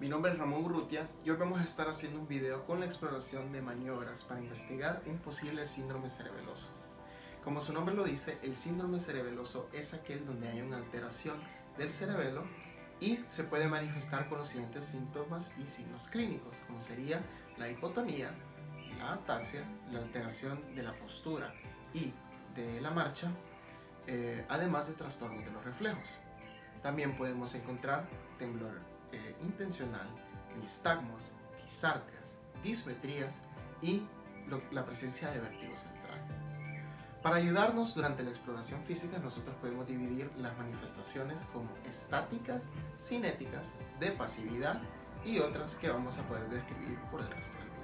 Mi nombre es Ramón Urrutia y hoy vamos a estar haciendo un video con la exploración de maniobras para investigar un posible síndrome cerebeloso. Como su nombre lo dice, el síndrome cerebeloso es aquel donde hay una alteración del cerebelo y se puede manifestar con los siguientes síntomas y signos clínicos, como sería la hipotonía, la ataxia, la alteración de la postura y de la marcha, además de trastornos de los reflejos. También podemos encontrar temblor intencional, nistagmos, disartrias, dismetrías y la presencia de vértigo central. Para ayudarnos durante la exploración física, nosotros podemos dividir las manifestaciones como estáticas, cinéticas, de pasividad y otras que vamos a poder describir por el resto del video.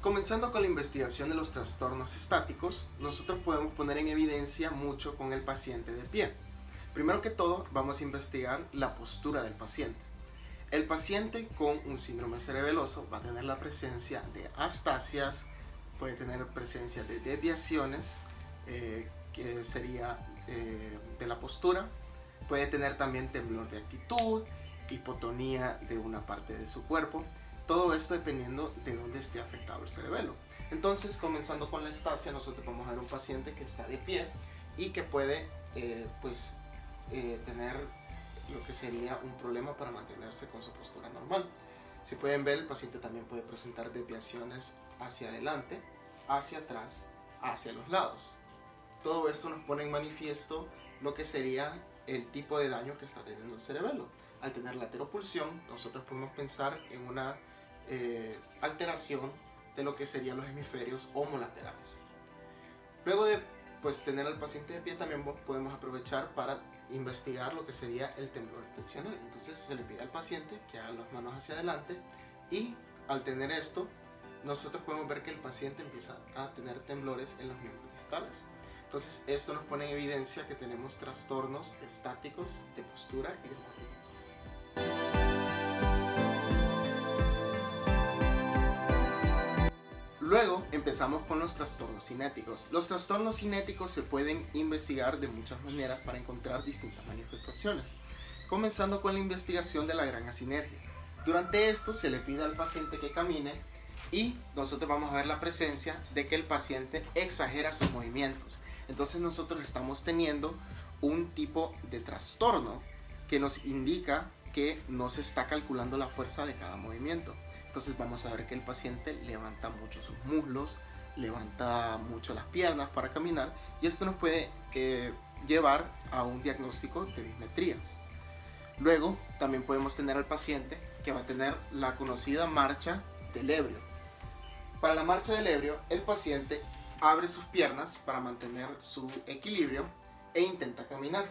Comenzando con la investigación de los trastornos estáticos, nosotros podemos poner en evidencia mucho con el paciente de pie. Primero que todo, vamos a investigar la postura del paciente. El paciente con un síndrome cerebeloso va a tener la presencia de astasias, puede tener presencia de desviaciones, que sería de la postura, puede tener también temblor de actitud, hipotonía de una parte de su cuerpo. Todo esto dependiendo de dónde esté afectado el cerebelo. Entonces, comenzando con la astasia, nosotros vamos a ver un paciente que está de pie y que puede tener lo que sería un problema para mantenerse con su postura normal. Si pueden ver, el paciente también puede presentar desviaciones hacia adelante, hacia atrás, hacia los lados. Todo esto nos pone en manifiesto lo que sería el tipo de daño que está teniendo el cerebelo. Al tener lateropulsión, nosotros podemos pensar en una alteración de lo que serían los hemisferios homolaterales. Luego de tener al paciente de pie, también podemos aprovechar para investigar lo que sería el temblor intencional. Entonces se le pide al paciente que haga las manos hacia adelante y al tener esto, nosotros podemos ver que el paciente empieza a tener temblores en los miembros distales. Entonces esto nos pone en evidencia que tenemos trastornos estáticos de postura y de movimiento. Luego empezamos con los trastornos cinéticos. Los trastornos cinéticos se pueden investigar de muchas maneras para encontrar distintas manifestaciones, comenzando con la investigación de la gran asinergia. Durante esto se le pide al paciente que camine y nosotros vamos a ver la presencia de que el paciente exagera sus movimientos. Entonces nosotros estamos teniendo un tipo de trastorno que nos indica que no se está calculando la fuerza de cada movimiento. Entonces vamos a ver que el paciente levanta mucho sus muslos, levanta mucho las piernas para caminar y esto nos puede llevar a un diagnóstico de dismetría. Luego también podemos tener al paciente que va a tener la conocida marcha del ebrio. Para la marcha del ebrio, el paciente abre sus piernas para mantener su equilibrio e intenta caminar.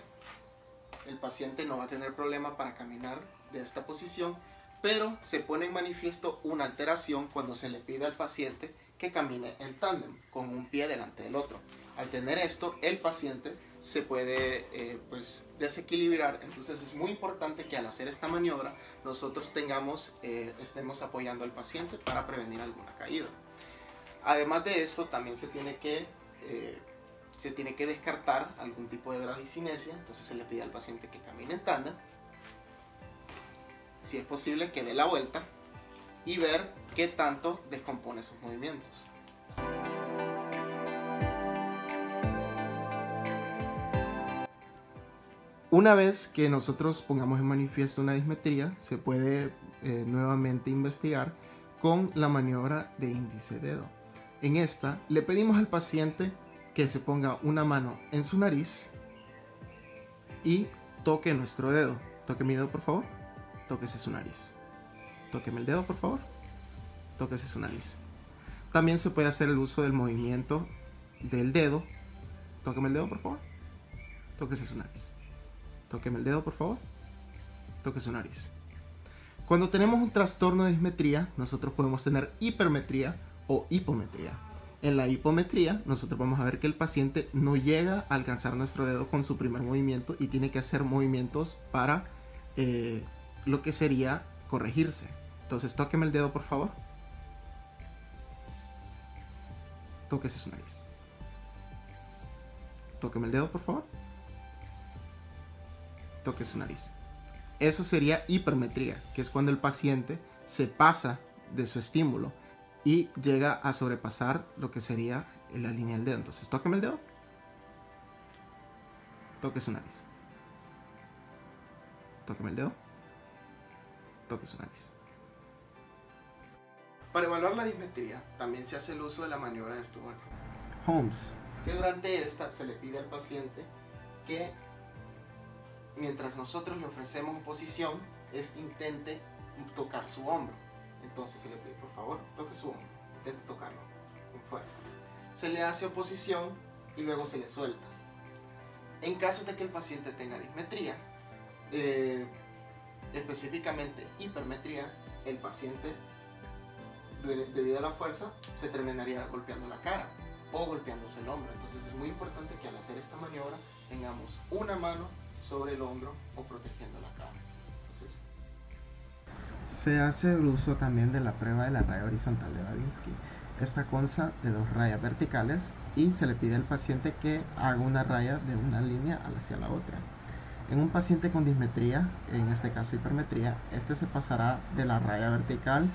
El paciente no va a tener problema para caminar de esta posición, pero se pone en manifiesto una alteración cuando se le pide al paciente que camine en tándem, con un pie delante del otro. Al tener esto, el paciente se puede desequilibrar. Entonces es muy importante que al hacer esta maniobra nosotros estemos apoyando al paciente para prevenir alguna caída. Además de esto, también se tiene que descartar algún tipo de bradicinesia. Entonces se le pide al paciente que camine en tándem, si es posible que dé la vuelta y ver qué tanto descompone sus movimientos. Una vez que nosotros pongamos en manifiesto una dismetría, se puede nuevamente investigar con la maniobra de índice-dedo. En esta le pedimos al paciente que se ponga una mano en su nariz y toque nuestro dedo. Toque mi dedo, por favor. Tóquese su nariz. Tóqueme el dedo, por favor. Tóquese su nariz. También se puede hacer el uso del movimiento del dedo. Tóqueme el dedo, por favor. Tóquese su nariz. Tóqueme el dedo, por favor. Toque su nariz. Cuando tenemos un trastorno de dismetría, nosotros podemos tener hipermetría o hipometría. En la hipometría, nosotros vamos a ver que el paciente no llega a alcanzar nuestro dedo con su primer movimiento y tiene que hacer movimientos para lo que sería corregirse. Entonces tóqueme el dedo, por favor. Tóquese su nariz. Tóqueme el dedo, por favor. toque su nariz. Eso sería hipermetría, que es cuando el paciente se pasa de su estímulo y llega a sobrepasar lo que sería la línea del dedo. Entonces, tóqueme el dedo, toque su nariz. Tóqueme el dedo, toque su nariz. Para evaluar la dismetría, también se hace el uso de la maniobra de Stewart-Holmes, que durante esta se le pide al paciente que, mientras nosotros le ofrecemos posición, intente tocar su hombro. Entonces se le pide, por favor, toque su hombro, intente tocarlo con fuerza. Se le hace oposición y luego se le suelta. En caso de que el paciente tenga dismetría, específicamente hipermetría, el paciente, debido a la fuerza, se terminaría golpeando la cara o golpeándose el hombro. Entonces es muy importante que al hacer esta maniobra tengamos una mano sobre el hombro o protegiendo la cara. Entonces, se hace el uso también de la prueba de la raya horizontal de Babinski. Esta consta de 2 rayas verticales y se le pide al paciente que haga una raya de una línea hacia la otra. En un paciente con dismetría, en este caso hipermetría, este se pasará de la raya vertical.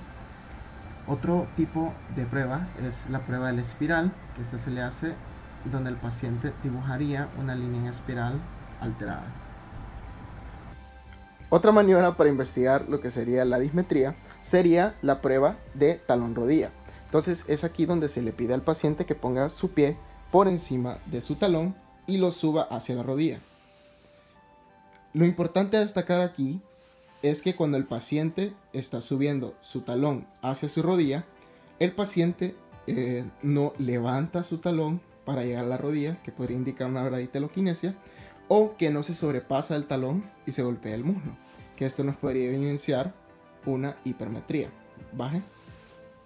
Otro tipo de prueba es la prueba de la espiral, que esta se le hace donde el paciente dibujaría una línea en espiral alterada. Otra maniobra para investigar lo que sería la dismetría sería la prueba de talón-rodilla. Entonces es aquí donde se le pide al paciente que ponga su pie por encima de su talón y lo suba hacia la rodilla. Lo importante a destacar aquí es que cuando el paciente está subiendo su talón hacia su rodilla, el paciente no levanta su talón para llegar a la rodilla, que podría indicar una braditeloquinesia, o que no se sobrepasa el talón y se golpea el muslo, que esto nos podría evidenciar una hipermetría. Baje,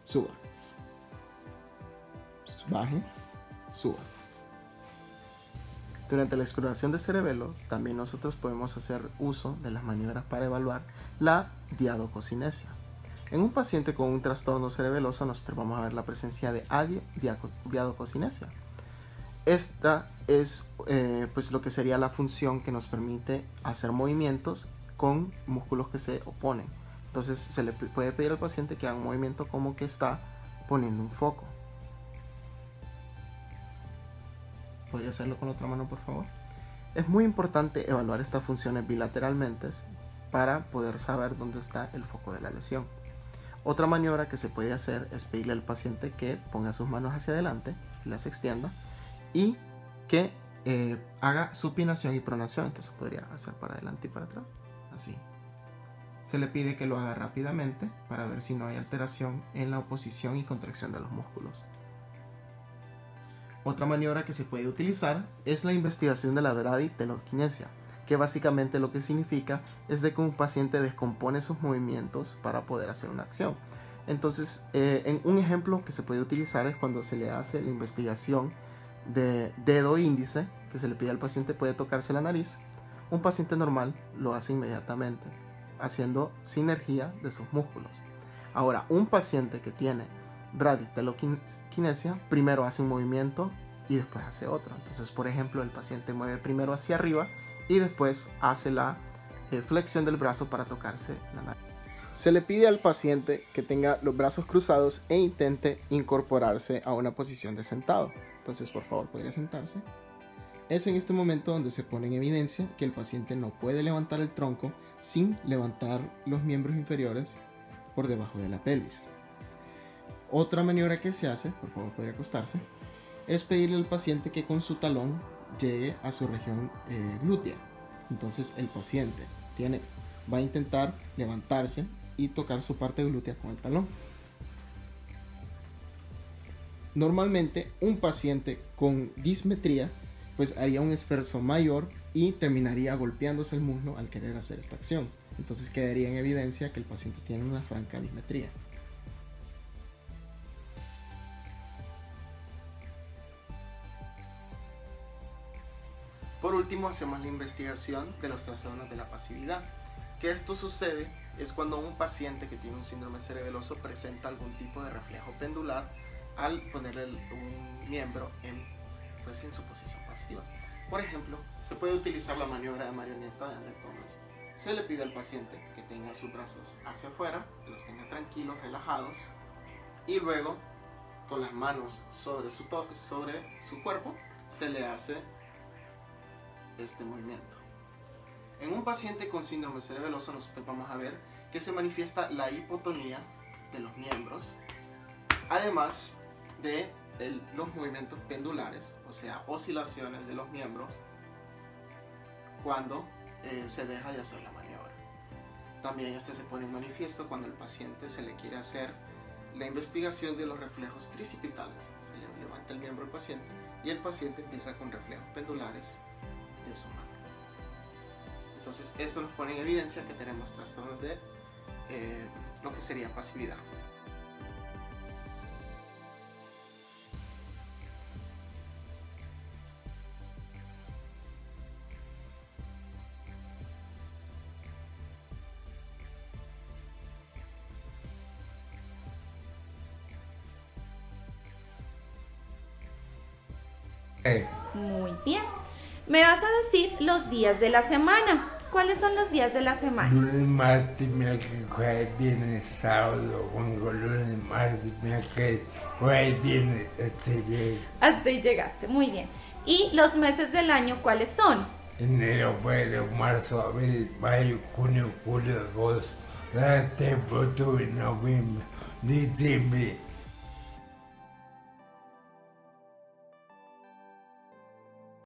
suba. Baje, suba. Durante la exploración de cerebelo, también nosotros podemos hacer uso de las maniobras para evaluar la diadococinesia. En un paciente con un trastorno cerebeloso, nosotros vamos a ver la presencia de diadococinesia. Esta es pues lo que sería la función que nos permite hacer movimientos con músculos que se oponen. Entonces se le puede pedir al paciente que haga un movimiento como que está poniendo un foco. ¿Podría hacerlo con la otra mano, por favor? Es muy importante evaluar estas funciones bilateralmente para poder saber dónde está el foco de la lesión. Otra maniobra que se puede hacer es pedirle al paciente que ponga sus manos hacia adelante, las extienda y que haga supinación y pronación. Entonces podría hacer para adelante y para atrás, así. Se le pide que lo haga rápidamente para ver si no hay alteración en la oposición y contracción de los músculos. Otra maniobra que se puede utilizar es la investigación de la braditeloquinesia, que básicamente lo que significa es de que un paciente descompone sus movimientos para poder hacer una acción. Entonces, un ejemplo que se puede utilizar es cuando se le hace la investigación de dedo índice, que se le pide al paciente puede tocarse la nariz. Un paciente normal lo hace inmediatamente, haciendo sinergia de sus músculos. Ahora, un paciente que tiene braditeloquinesia primero hace un movimiento y después hace otro. Entonces, por ejemplo, el paciente mueve primero hacia arriba y después hace la flexión del brazo para tocarse la nariz. Se le pide al paciente que tenga los brazos cruzados e intente incorporarse a una posición de sentado. Entonces, por favor, podría sentarse. Es en este momento donde se pone en evidencia que el paciente no puede levantar el tronco sin levantar los miembros inferiores por debajo de la pelvis. Otra maniobra que se hace, por favor podría acostarse, es pedirle al paciente que con su talón llegue a su región glútea. Entonces el paciente va a intentar levantarse y tocar su parte glútea con el talón. Normalmente un paciente con dismetría pues haría un esfuerzo mayor y terminaría golpeándose el muslo al querer hacer esta acción. Entonces quedaría en evidencia que el paciente tiene una franca dismetría. Por último, hacemos la investigación de los trastornos de la pasividad. Que esto sucede es cuando un paciente que tiene un síndrome cerebeloso presenta algún tipo de reflejo pendular al ponerle un miembro en su posición pasiva. Por ejemplo, se puede utilizar la maniobra de marioneta de André Thomas. Se le pide al paciente que tenga sus brazos hacia afuera, que los tenga tranquilos, relajados, y luego con las manos sobre su cuerpo se le hace este movimiento. En un paciente con síndrome cerebeloso nosotros vamos a ver que se manifiesta la hipotonía de los miembros, además de los movimientos pendulares, o sea, oscilaciones de los miembros cuando se deja de hacer la maniobra. También este se pone en manifiesto cuando el paciente se le quiere hacer la investigación de los reflejos tricipitales. Se le levanta el miembro al paciente y el paciente empieza con reflejos pendulares de su mano. Entonces esto nos pone en evidencia que tenemos trastornos de lo que sería pasividad. Muy bien. Me vas a decir los días de la semana. ¿Cuáles son los días de la semana? Lunes, martes, miércoles, jueves, viernes, sábado, domingo, lunes, martes, miércoles, jueves, viernes, Hasta ahí llegaste, muy bien. ¿Y los meses del año cuáles son? enero, febrero, marzo, abril, mayo, junio, julio, agosto, septiembre, octubre, noviembre, diciembre,